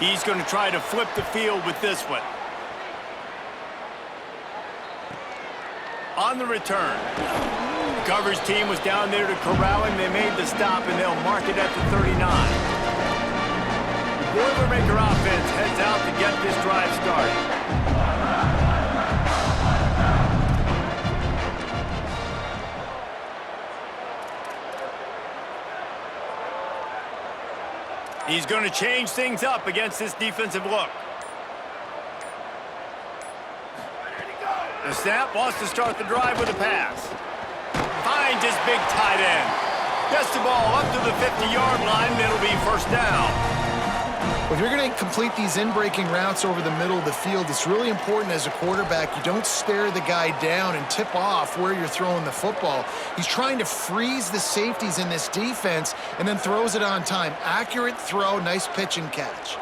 He's going to try to flip the field with this one. On the return. The coverage team was down there to corral him. They made the stop, and they'll mark it at the 39. The Boilermaker offense heads out to get this drive started. He's going to change things up against this defensive look. The snap wants to start the drive with a pass. Finds his big tight end. Gets the ball up to the 50-yard line, and it'll be first down. If you're going to complete these in-breaking routes over the middle of the field, it's really important as a quarterback you don't stare the guy down and tip off where you're throwing the football. He's trying to freeze the safeties in this defense and then throws it on time. Accurate throw, nice pitch and catch.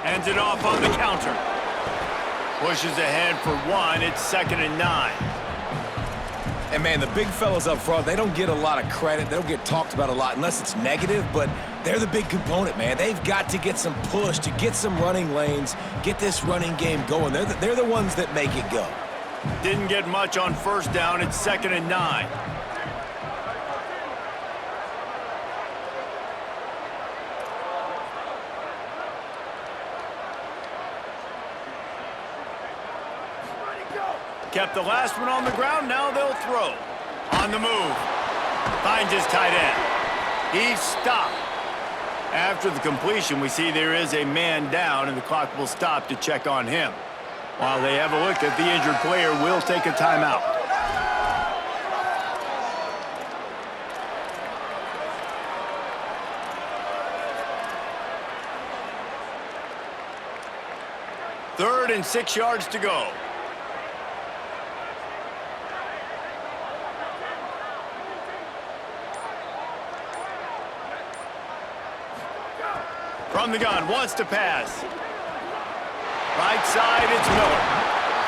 Hands it off on the counter. Pushes ahead for one. It's 2nd and 9. And, man, the big fellas up front, they don't get a lot of credit. They don't get talked about a lot unless it's negative, but they're the big component, man. They've got to get some push, to get some running lanes, get this running game going. They're the ones that make it go. Didn't get much on first down. It's 2nd and 9. Kept the last one on the ground. Now they'll throw. On the move. Finds his tight end. He's stopped. After the completion, we see there is a man down, and the clock will stop to check on him. While they have a look at the injured player, will take a timeout. Third and 6 yards to go. From the gun, wants to pass. Right side, it's Miller.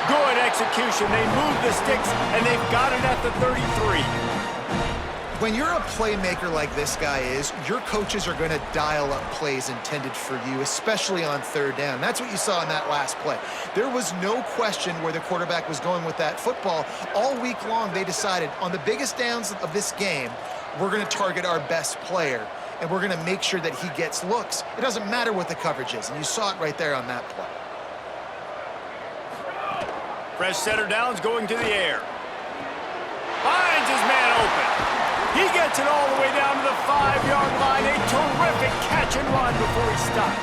Good execution. They move the sticks, and they've got it at the 33. When you're a playmaker like this guy is, your coaches are going to dial up plays intended for you, especially on third down. That's what you saw in that last play. There was no question where the quarterback was going with that football. All week long, they decided on the biggest downs of this game, we're going to target our best player, and we're going to make sure that he gets looks. It doesn't matter what the coverage is, and you saw it right there on that play. Fresh setter downs going to the air. Finds his man open. He gets it all the way down to the 5-yard line. A terrific catch and run before he stops.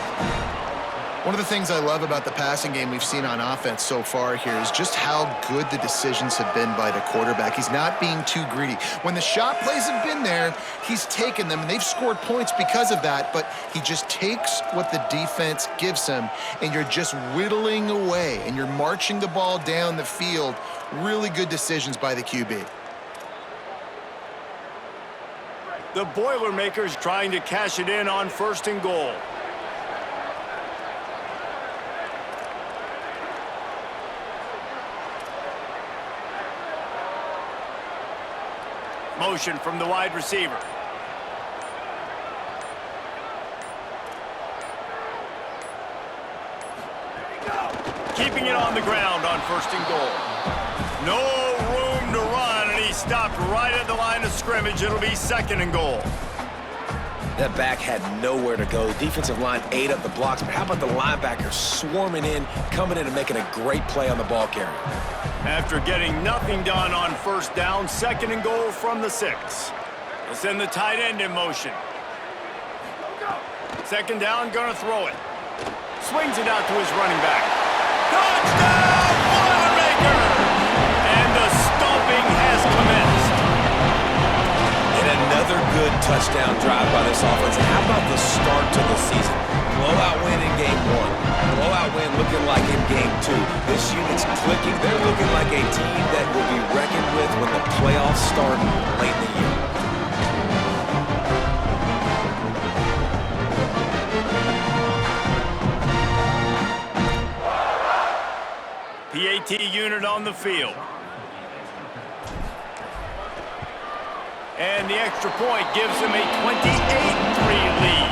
One of the things I love about the passing game we've seen on offense so far here is just how good the decisions have been by the quarterback. He's not being too greedy. When the shot plays have been there, he's taken them, and they've scored points because of that, but he just takes what the defense gives him, and you're just whittling away, and you're marching the ball down the field. Really good decisions by the QB. The Boilermakers trying to cash it in on 1st and goal. Motion from the wide receiver. Keeping it on the ground on 1st and goal. No room to run, and he stopped right at the line of scrimmage. It'll be 2nd and goal. That back had nowhere to go. Defensive line ate up the blocks, but how about the linebackers swarming in, coming in and making a great play on the ball carrier? After getting nothing done on 1st down, 2nd and goal from the 6. They'll send the tight end in motion. 2nd down, gonna throw it. Swings it out to his running back. Touchdown, Boilermakers! And the stomping has commenced. And another good touchdown drive by this offense. And how about the start to the season? Blowout win in game 1. Blowout win looking like in game 2. This unit's clicking. They're looking like a team that will be reckoned with when the playoffs start late in the year. PAT unit on the field. And the extra point gives them a 28-3 lead.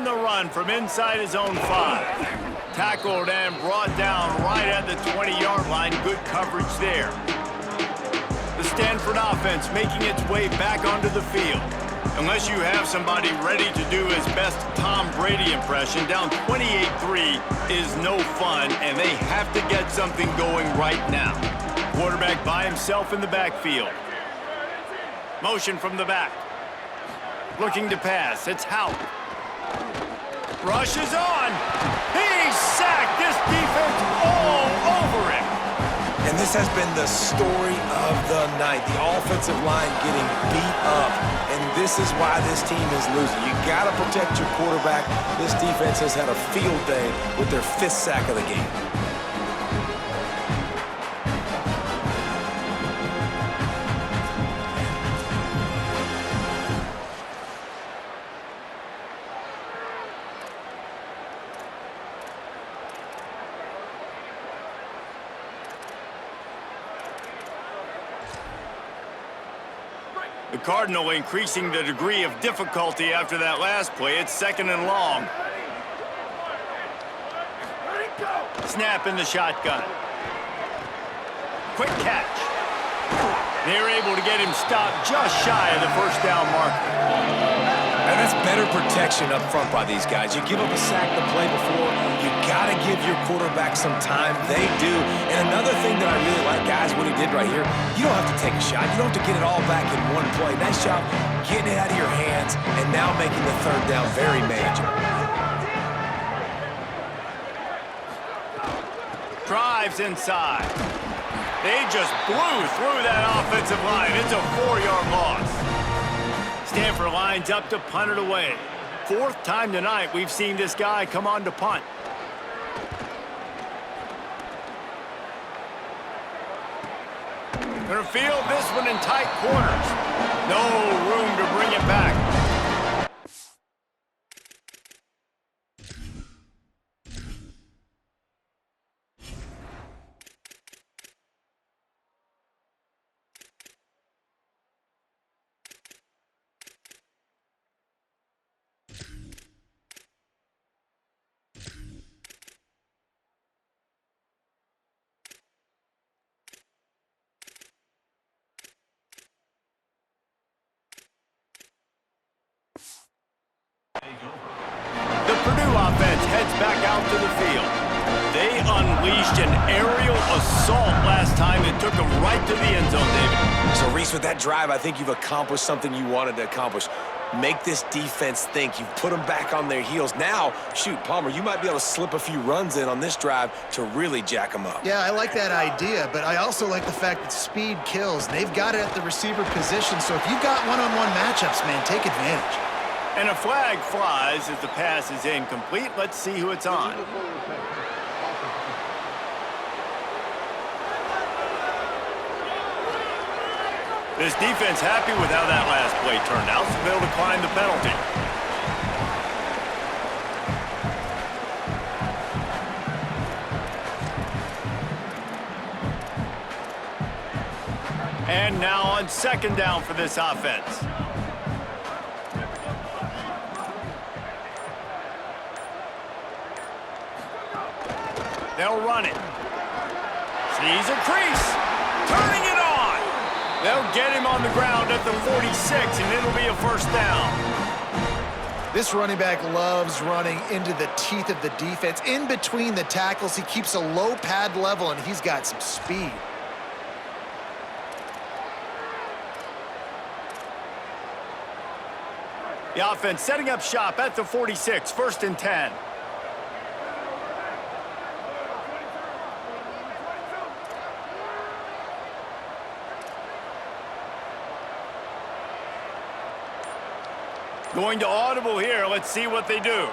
on the run from inside his own 5. Tackled and brought down right at the 20-yard line. Good coverage there. The Stanford offense making its way back onto the field. Unless you have somebody ready to do his best Tom Brady impression, down 28-3 is no fun, and they have to get something going right now. Quarterback by himself in the backfield. Motion from the back. Looking to pass. It's Houck. Rushes on. He's sacked. This defense all over him. And this has been the story of the night. The offensive line getting beat up. And this is why this team is losing. You got to protect your quarterback. This defense has had a field day with their 5th sack of the game. The Cardinal increasing the degree of difficulty after that last play. It's 2nd and long. Snap in the shotgun. Quick catch. They're able to get him stopped just shy of the first down marker. And that's better protection up front by these guys. You give up a sack the play before, you got to give your quarterback some time. They do. And another thing that I really like, guys, what he did right here, you don't have to take a shot. You don't have to get it all back in one play. Nice job getting it out of your hands and now making the 3rd down very manageable. Drives inside. They just blew through that offensive line. It's a 4-yard loss. Stanford lines up to punt it away. 4th time tonight we've seen this guy come on to punt. Gonna field this one in tight corners. No room to bring it back. The Purdue offense heads back out to the field. They unleashed an aerial assault last time that took them right to the end zone, David. So, Reese, with that drive, I think you've accomplished something you wanted to accomplish. Make this defense think. You've put them back on their heels. Now, shoot, Palmer, you might be able to slip a few runs in on this drive to really jack them up. Yeah, I like that idea, but I also like the fact that speed kills. They've got it at the receiver position, so if you've got one-on-one matchups, man, take advantage. And a flag flies as the pass is incomplete. Let's see who it's on. This defense happy with how that last play turned out, so they'll decline the penalty. And now on 2nd down for this offense. They'll run it. Sees a crease. Turning it on. They'll get him on the ground at the 46, and it'll be a 1st down. This running back loves running into the teeth of the defense. In between the tackles, he keeps a low pad level, and he's got some speed. The offense setting up shop at the 46, 1st and 10. Going to audible here. Let's see what they do.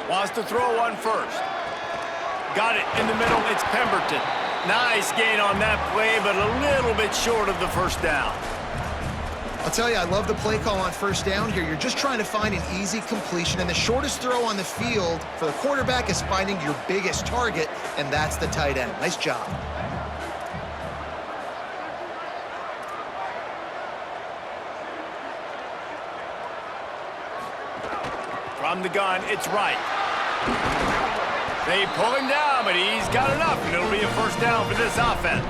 Wants to throw one first. Got it in the middle. It's Pemberton. Nice gain on that play, but a little bit short of the 1st down. I'll tell you, I love the play call on 1st down here. You're just trying to find an easy completion, and the shortest throw on the field for the quarterback is finding your biggest target, and that's the tight end. Nice job. From the gun, it's right. They pull him down, but he's got enough, and it'll be a first down for this offense.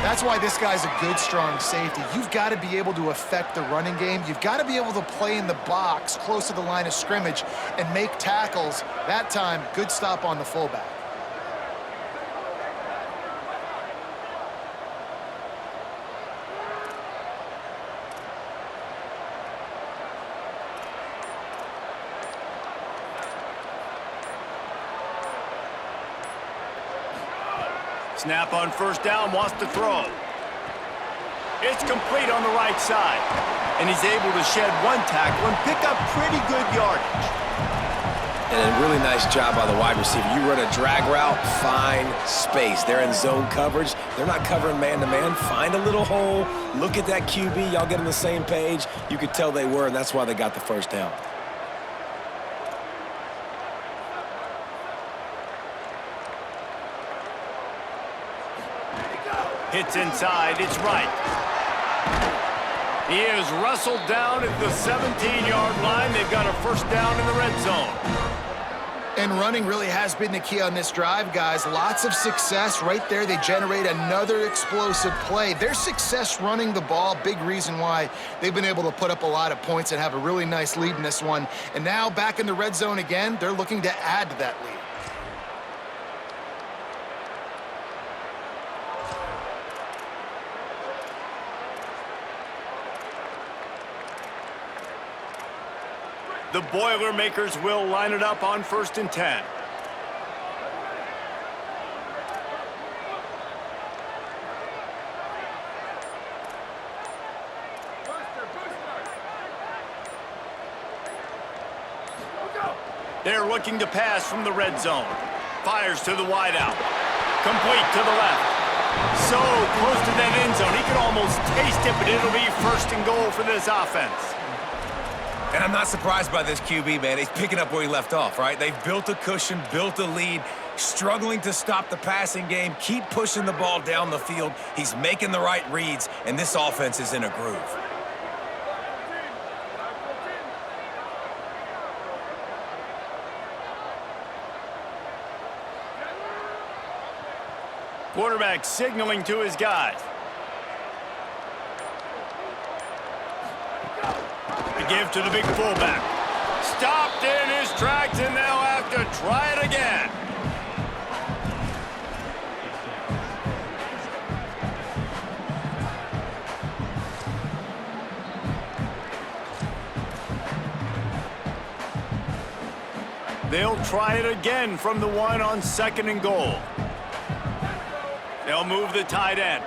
That's why this guy's a good, strong safety. You've got to be able to affect the running game. You've got to be able to play in the box close to the line of scrimmage and make tackles. That time, good stop on the fullback. Snap on first down, wants to throw. It's complete on the right side. And he's able to shed one tackle and pick up pretty good yardage. And a really nice job by the wide receiver. You run a drag route, find space. They're in zone coverage. They're not covering man-to-man. Find a little hole. Look at that QB. Y'all get on the same page. You could tell they were, and that's why they got the first down. Hits inside, it's right. He is wrestled down at the 17-yard line. They've got a first down in the red zone. And running really has been the key on this drive, guys. Lots of success right there. They generate another explosive play. Their success running the ball, big reason why they've been able to put up a lot of points and have a really nice lead in this one. And now back in the red zone again, they're looking to add to that lead. The Boilermakers will line it up on 1st and 10. They're looking to pass from the red zone. Fires to the wideout. Complete to the left. So close to that end zone. He could almost taste it, but it'll be 1st and goal for this offense. And I'm not surprised by this QB, man. He's picking up where he left off, right? They've built a cushion, built a lead, struggling to stop the passing game, keep pushing the ball down the field. He's making the right reads, and this offense is in a groove. Quarterback signaling to his guys. The give to the big fullback. Stopped in his tracks, and they'll have to try it again. They'll try it again from the one on 2nd and goal. They'll move the tight end.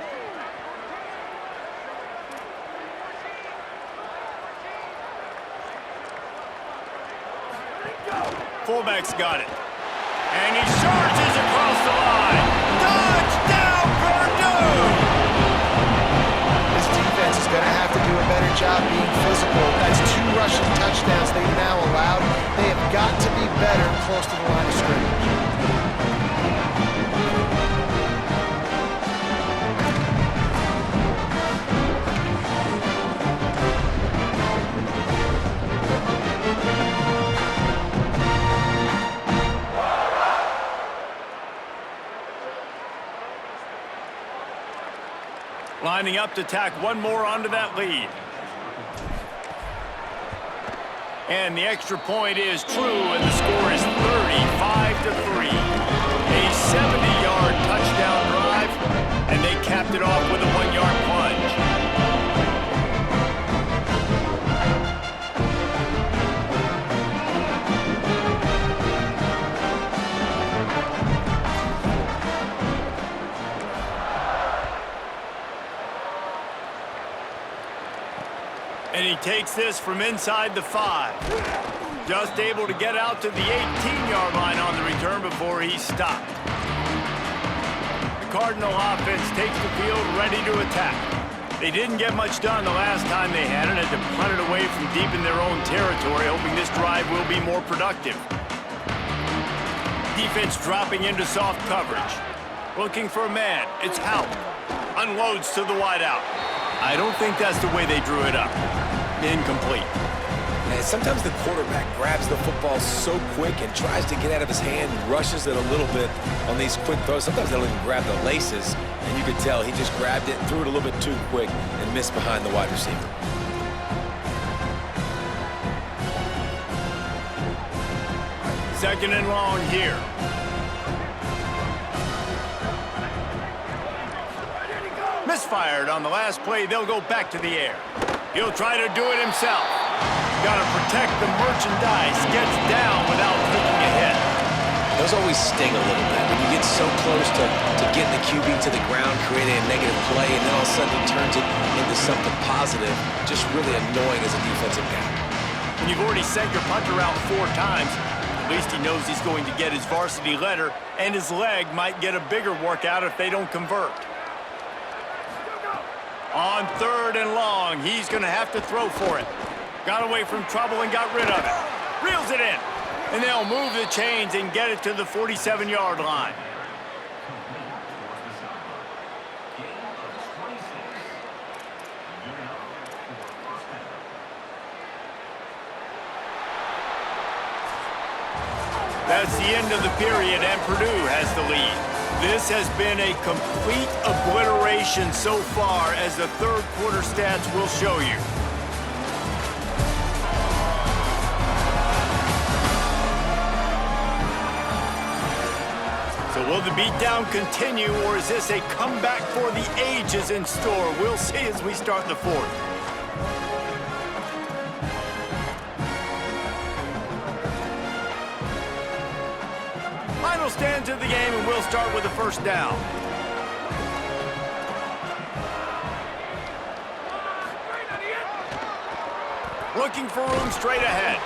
Fullback's got it. And he charges across the line. Touchdown, Purdue! This defense is going to have to do a better job being physical. That's 2 rushing touchdowns they've now allowed. They have got to be better close to the line of scrimmage. Lining up to tack one more onto that lead. And the extra point is true, and the score is 35-3. A 70-yard touchdown drive, and they capped it off with a 1-yard plunge. And he takes this from inside the 5. Just able to get out to the 18-yard line on the return before he's stopped. The Cardinal offense takes the field ready to attack. They didn't get much done the last time they had it, had to punt it away from deep in their own territory, hoping this drive will be more productive. Defense dropping into soft coverage. Looking for a man. It's Houck. Unloads to the wideout. I don't think that's the way they drew it up. Incomplete. And sometimes the quarterback grabs the football so quick and tries to get out of his hand, rushes it a little bit on these quick throws. Sometimes they'll even grab the laces, and you could tell he just grabbed it, threw it a little bit too quick, and missed behind the wide receiver. Second and long here. Misfired on the last play. They'll go back to the air. He'll try to do it himself. Got to protect the merchandise. Gets down without taking a hit. Those always sting a little bit. When you get so close to getting the QB to the ground, creating a negative play, and then all of a sudden he turns it into something positive. Just really annoying as a defensive guy. When you've already sent your punter out 4 times, at least he knows he's going to get his varsity letter, and his leg might get a bigger workout if they don't convert. On 3rd and long, he's going to have to throw for it. Got away from trouble and got rid of it. Reels it in. And they'll move the chains and get it to the 47-yard line. That's the end of the period, and Purdue has the lead. This has been a complete obliteration so far, as the third quarter stats will show you. So will the beatdown continue, or is this a comeback for the ages in store? We'll see as we start the fourth. Final stands of the game, and we'll start with the first down. Looking for room straight ahead.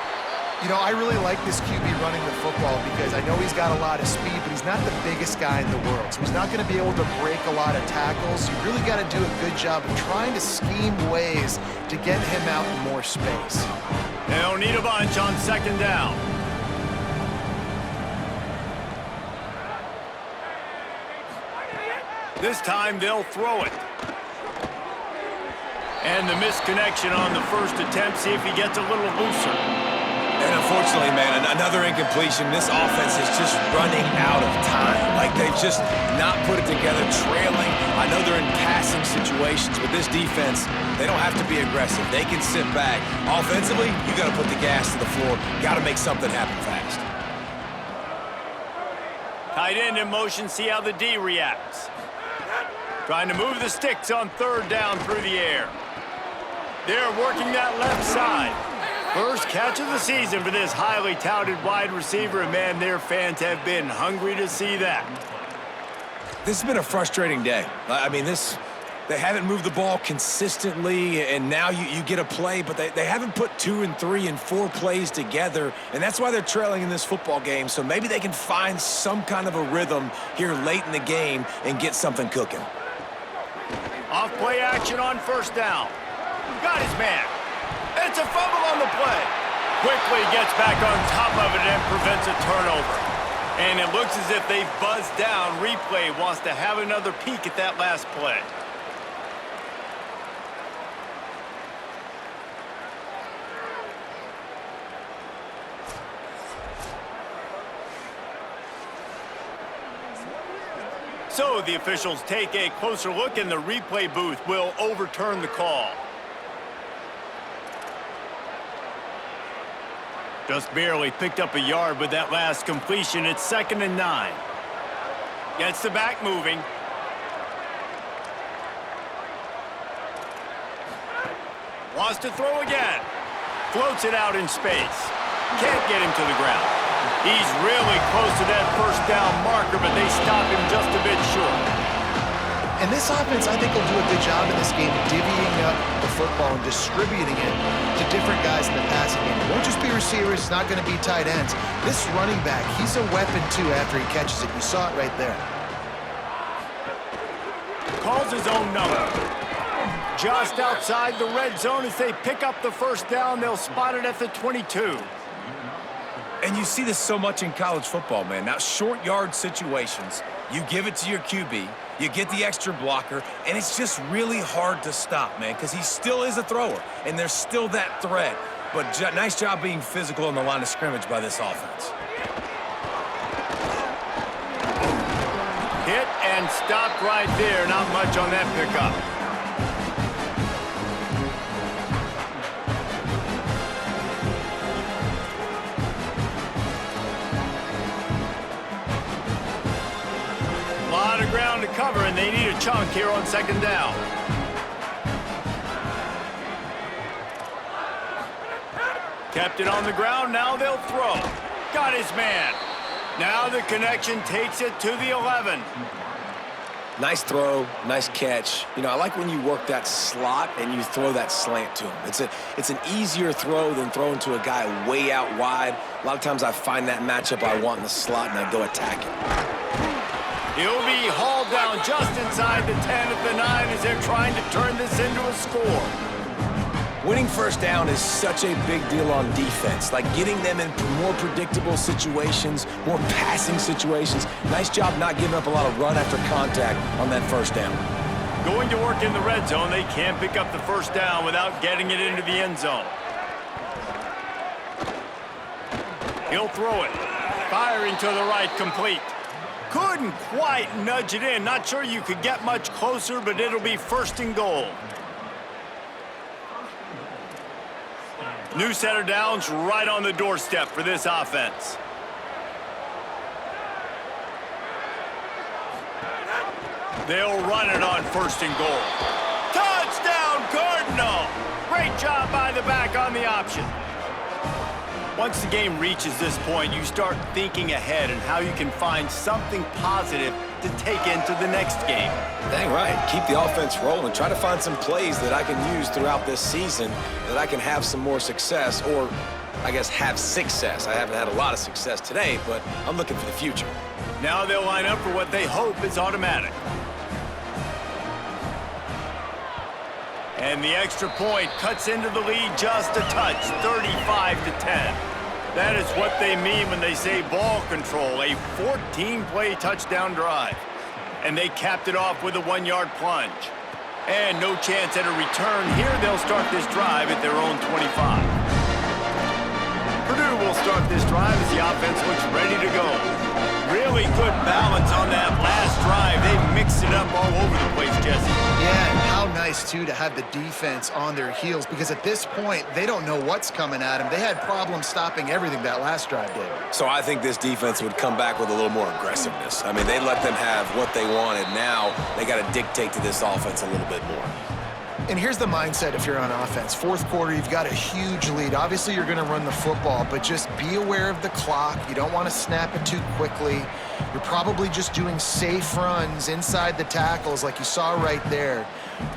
You know, I really like this QB running the football because I know he's got a lot of speed, but he's not the biggest guy in the world. So he's not going to be able to break a lot of tackles. You really got to do a good job of trying to scheme ways to get him out in more space. They'll need a bunch on second down. This time they'll throw it. And the misconnection on the first attempt. See if he gets a little looser. And unfortunately, man, another incompletion. This offense is just running out of time. Like they've just not put it together, trailing. I know they're in passing situations, but this defense, they don't have to be aggressive. They can sit back. Offensively, you got to put the gas to the floor. Got to make something happen fast. Tight end in motion, see how the D reacts. Trying to move the sticks on third down through the air. They're working that left side. First catch of the season for this highly touted wide receiver, and man, their fans have been hungry to see that. This has been a frustrating day. I mean, they haven't moved the ball consistently, and now you get a play, but they haven't put 2 and 3 and 4 plays together, and that's why they're trailing in this football game. So maybe they can find some kind of a rhythm here late in the game and get something cooking. Off play action on first down. Got his man. It's a fumble on the play. Quickly gets back on top of it and prevents a turnover. And it looks as if they've buzzed down. Replay wants to have another peek at that last play. So the officials take a closer look, and the replay booth will overturn the call. Just barely picked up a yard with that last completion. It's 2nd and 9. Gets the back moving. Wants to throw again. Floats it out in space. Can't get him to the ground. He's really close to that first down marker, but they stop him just a bit short. And this offense, I think, will do a good job in this game divvying up the football and distributing it to different guys in the passing game. It won't just be receivers. It's not going to be tight ends. This running back, he's a weapon, too, after he catches it. You saw it right there. Calls his own number. Just outside the red zone as they pick up the first down. They'll spot it at the 22. And you see this so much in college football, man. Now, short yard situations, you give it to your QB, you get the extra blocker, and it's just really hard to stop, man, because he still is a thrower, and there's still that threat. but nice job being physical on the line of scrimmage by this offense. Hit and stopped right there. Not much on that pickup. A lot of ground to cover, and they need a chunk here on second down. Kept it on the ground. Now they'll throw. Got his man. Now the connection takes it to the 11. Nice throw, nice catch. You know, I like when you work that slot and you throw that slant to him. It's an easier throw than throwing to a guy way out wide. A lot of times I find that matchup I want in the slot and I go attack it. He'll be hauled down just inside the 10 at the 9 as they're trying to turn this into a score. Winning first down is such a big deal on defense, like getting them in more predictable situations, more passing situations. Nice job not giving up a lot of run after contact on that first down. Going to work in the red zone, they can't pick up the first down without getting it into the end zone. He'll throw it. Firing to the right, complete. Couldn't quite nudge it in. Not sure you could get much closer, but it'll be first and goal. New set of downs right on the doorstep for this offense. They'll run it on first and goal. Touchdown, Cardinal! Great job by the back on the option. Once the game reaches this point, you start thinking ahead and how you can find something positive to take into the next game. Dang right. Keep the offense rolling. Try to find some plays that I can use throughout this season that I can have some more success, or I guess have success. I haven't had a lot of success today, but I'm looking for the future. Now they'll line up for what they hope is automatic. And the extra point cuts into the lead just a touch, 35-10. That is what they mean when they say ball control, a 14-play touchdown drive. And they capped it off with a 1-yard plunge. And no chance at a return. Here they'll start this drive at their own 25. Purdue will start this drive as the offense looks ready to go. Really good balance on that last drive. They mixed it up all over the place, Jesse. Yeah, and how nice, too, to have the defense on their heels, because at this point, they don't know what's coming at them. They had problems stopping everything that last drive did. So I think this defense would come back with a little more aggressiveness. I mean, they let them have what they wanted. Now they got to dictate to this offense a little bit more. And here's the mindset if you're on offense. Fourth quarter, you've got a huge lead. Obviously, you're going to run the football, but just be aware of the clock. You don't want to snap it too quickly. You're probably just doing safe runs inside the tackles like you saw right there.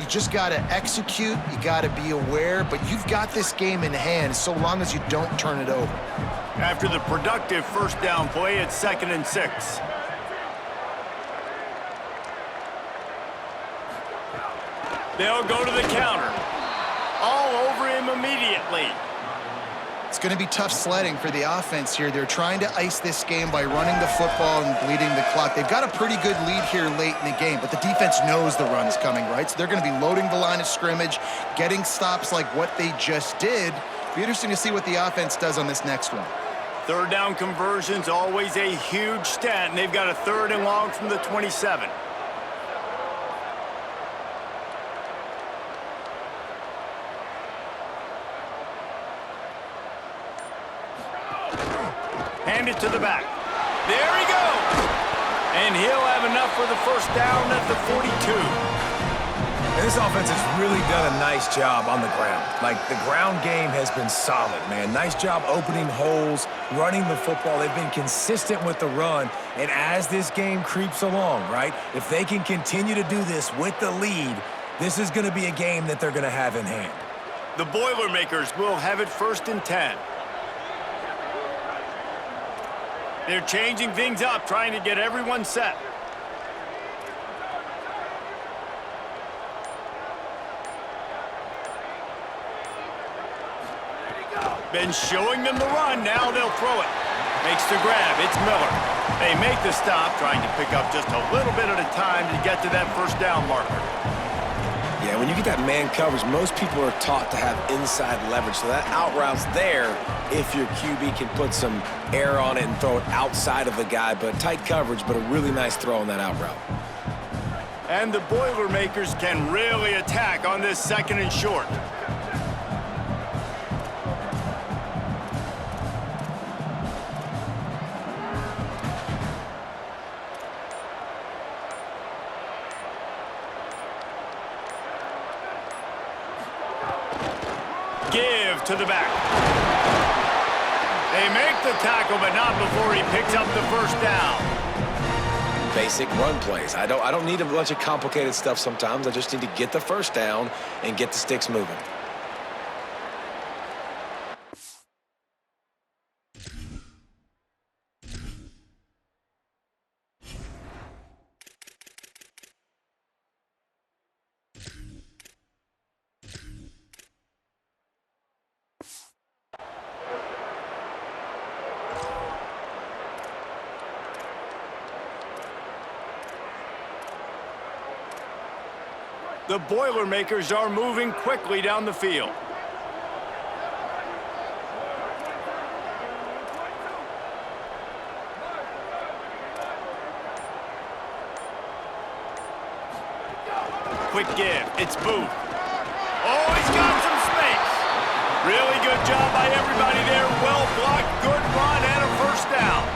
You just got to execute. You got to be aware, but you've got this game in hand so long as you don't turn it over. After the productive first down play, it's 2nd and 6. They'll go to the counter. All over him immediately. It's going to be tough sledding for the offense here. They're trying to ice this game by running the football and bleeding the clock. They've got a pretty good lead here late in the game, but the defense knows the run is coming, right? So they're going to be loading the line of scrimmage, getting stops like what they just did. Be interesting to see what the offense does on this next one. Third down conversion's always a huge stat, and they've got a 3rd and long from the 27. Hand it to the back. There he goes! And he'll have enough for the first down at the 42. And this offense has really done a nice job on the ground. Like, the ground game has been solid, man. Nice job opening holes, running the football. They've been consistent with the run. And as this game creeps along, right, if they can continue to do this with the lead, this is going to be a game that they're going to have in hand. The Boilermakers will have it 1st and 10. They're changing things up, trying to get everyone set. Been showing them the run, now they'll throw it. Makes the grab, it's Miller. They make the stop, trying to pick up just a little bit at a time to get to that first down marker. Yeah, when you get that man coverage, most people are taught to have inside leverage. So that out route's there if your QB can put some air on it and throw it outside of the guy. But tight coverage, but a really nice throw on that out route. And the Boilermakers can really attack on this 2nd and short. Give to the back. They make the tackle, but not before he picks up the first down. Basic run plays. I don't need a bunch of complicated stuff sometimes. I just need to get the first down and get the sticks moving. The Boilermakers are moving quickly down the field. Quick give. It's Booth. Oh, he's got some space. Really good job by everybody there. Well blocked, good run, and a first down.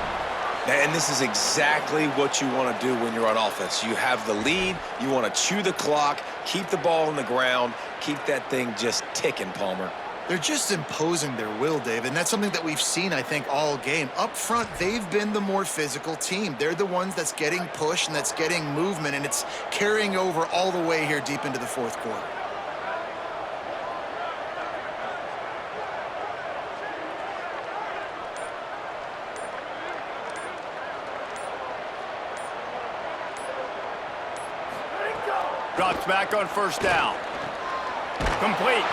And this is exactly what you want to do when you're on offense. You have the lead, you want to chew the clock, keep the ball on the ground, keep that thing just ticking, Palmer. They're just imposing their will, Dave, and that's something that we've seen, I think, all game. Up front, they've been the more physical team. They're the ones that's getting pushed and that's getting movement, and it's carrying over all the way here deep into the 4th quarter. Drops back on first down. Complete.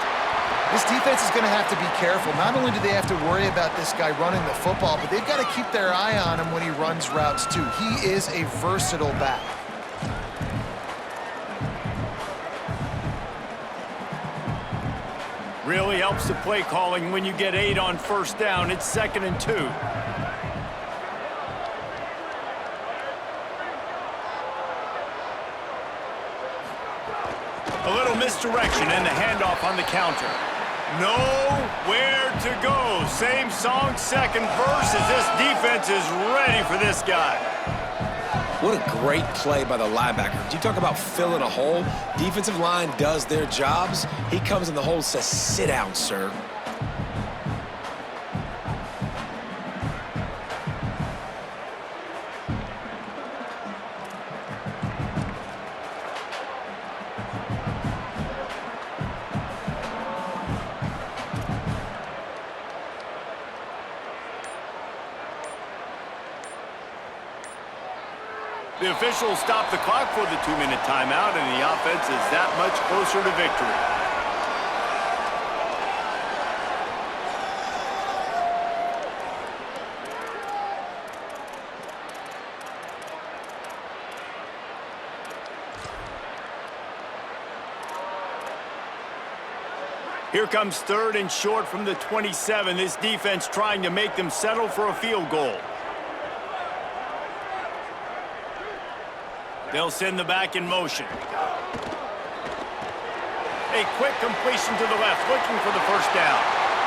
This defense is going to have to be careful. Not only do they have to worry about this guy running the football, but they've got to keep their eye on him when he runs routes too. He is a versatile back. Really helps the play calling when you get 8 on first down. It's 2nd and 2. A little misdirection and the handoff on the counter. Nowhere to go. Same song, second verse, as this defense is ready for this guy. What a great play by the linebacker. You talk about filling a hole. Defensive line does their jobs. He comes in the hole and says, "Sit down, sir." The officials stop the clock for the 2-minute timeout, and the offense is that much closer to victory. Here comes 3rd and short from the 27. This defense trying to make them settle for a field goal. They'll send the back in motion. A quick completion to the left, looking for the first down.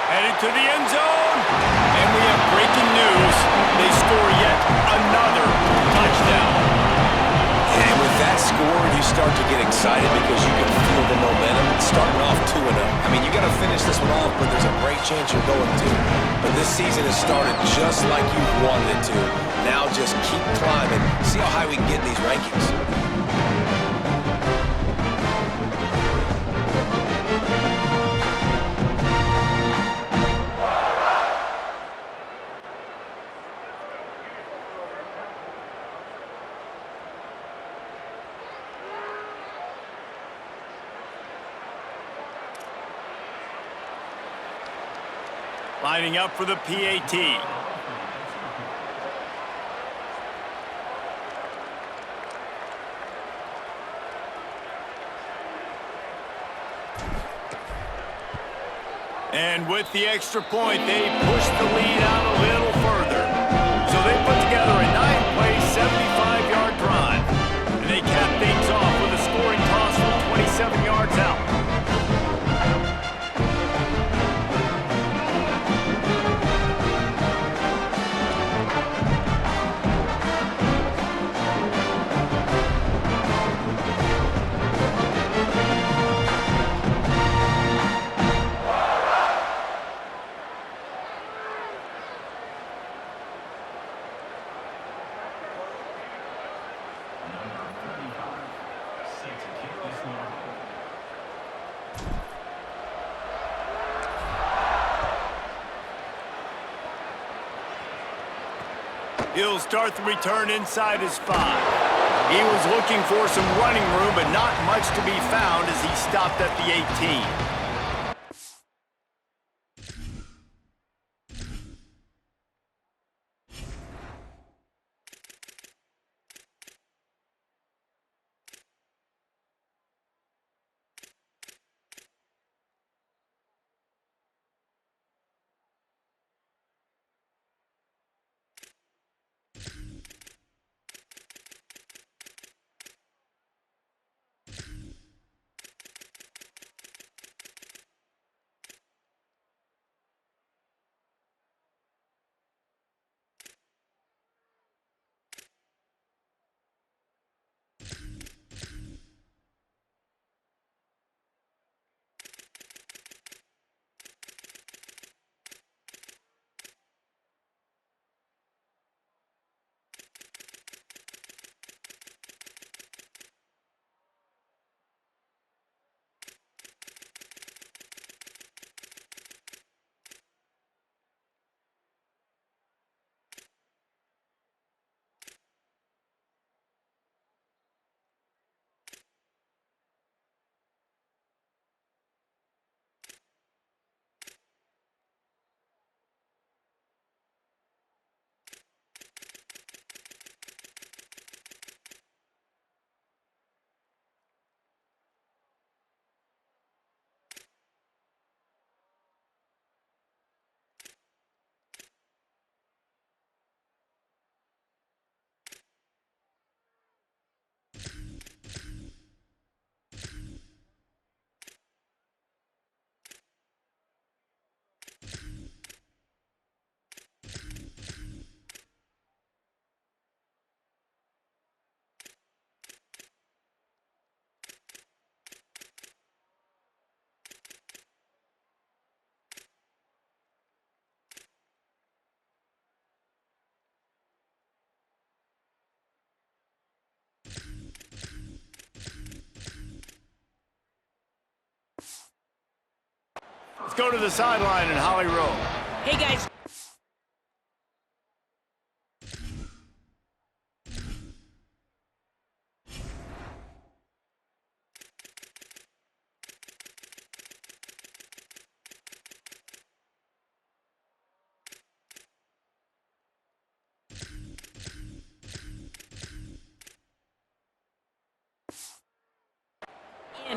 Headed to the end zone. And we have breaking news. They score yet another touchdown. And with that score, you start to get excited because you can feel the momentum. It's starting off 2-0. I mean, you got to finish this one off, but there's a great chance you're going to. But this season has started just like you wanted it to. Now just keep climbing. See how high we can get in these rankings. Lining up for the PAT. And with the extra point, they push the lead out a little further. So they put together a 9-play, 75-yard drive. And they cap things off with a scoring toss from 27 yards out. He'll start the return inside his 5. He was looking for some running room, but not much to be found as he stopped at the 18. Let's go to the sideline in Holly Rowe. Hey, guys.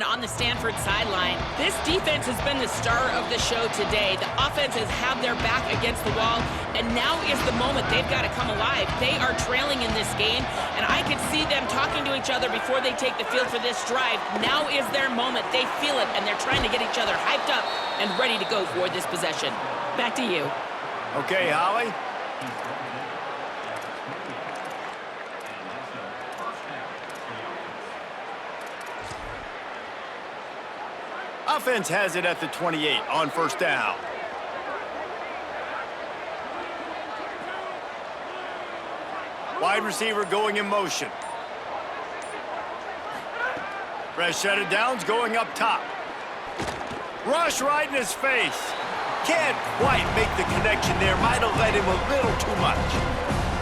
On the Stanford sideline. This defense has been the star of the show today. The offense has had their back against the wall, and now is the moment they've got to come alive. They are trailing in this game, and I could see them talking to each other before they take the field for this drive. Now is their moment. They feel it, and they're trying to get each other hyped up and ready to go for this possession. Back to you. Okay, Holly. Offense has it at the 28 on first down. Wide receiver going in motion. Fresh set of downs going up top. Rush right in his face. Can't quite make the connection there. Might have let him a little too much.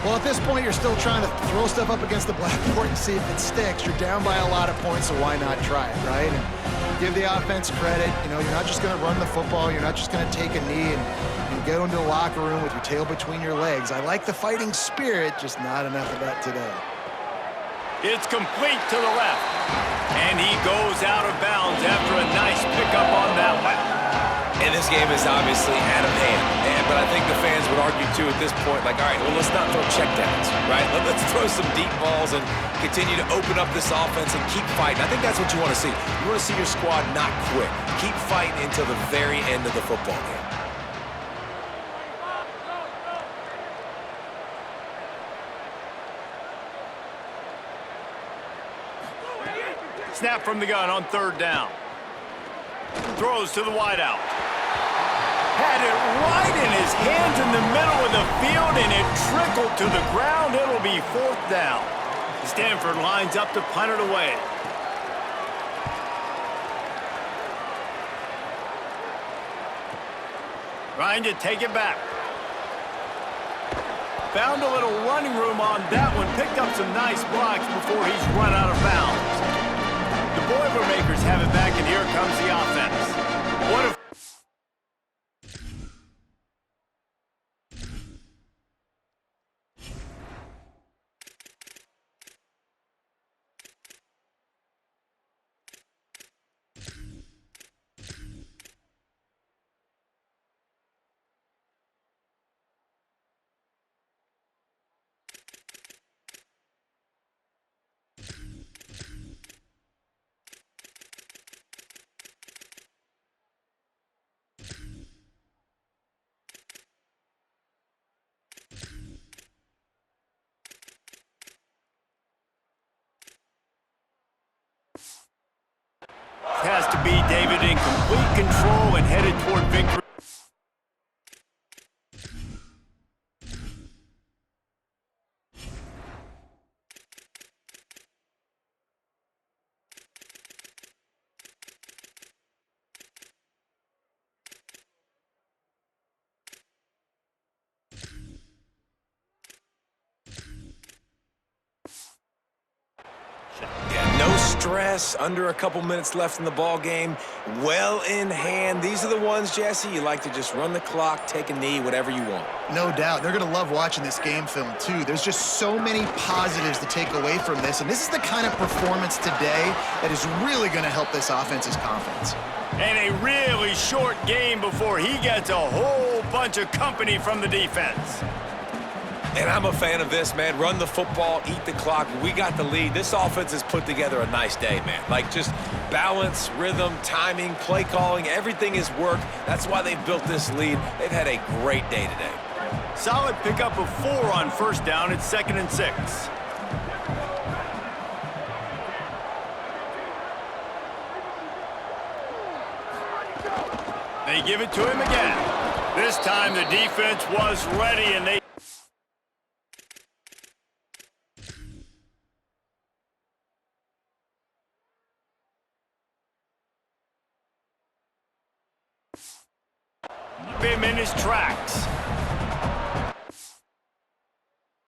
Well, at this point, you're still trying to throw stuff up against the blackboard and see if it sticks. You're down by a lot of points, so why not try it, right? And give the offense credit. You know, you're not just going to run the football. You're not just going to take a knee and get into the locker room with your tail between your legs. I like the fighting spirit, just not enough of that today. It's complete to the left. And he goes out of bounds after a nice pickup on that one. And this game is obviously out of hand. But I think the fans would argue, too, at this point, like, all right, well, let's not throw checkdowns, right? Let's throw some deep balls and continue to open up this offense and keep fighting. I think that's what you want to see. You want to see your squad not quit. Keep fighting until the very end of the football game. Snap from the gun on third down. Throws to the wideout. Had it right in his hands in the middle of the field, and it trickled to the ground. It'll be fourth down. Stanford lines up to punt it away. Trying to take it back. Found a little running room on that one. Picked up some nice blocks before he's run out of bounds. The Boilermakers have it back, and here comes the offense. What a has to be David in complete control and headed toward victory. No stress, under a couple minutes left in the ball game, well in hand. These are the ones, Jesse, you like to just run the clock, take a knee, whatever you want. No doubt. They're going to love watching this game film, too. There's just so many positives to take away from this, and this is the kind of performance today that is really going to help this offense's confidence. And a really short game before he gets a whole bunch of company from the defense. And I'm a fan of this, man. Run the football, eat the clock. We got the lead. This offense has put together a nice day, man. Like, just balance, rhythm, timing, play calling, everything has worked. That's why they've built this lead. They've had a great day today. Solid pickup of 4 on first down. It's 2nd and 6. They give it to him again. This time the defense was ready, and they him in his tracks.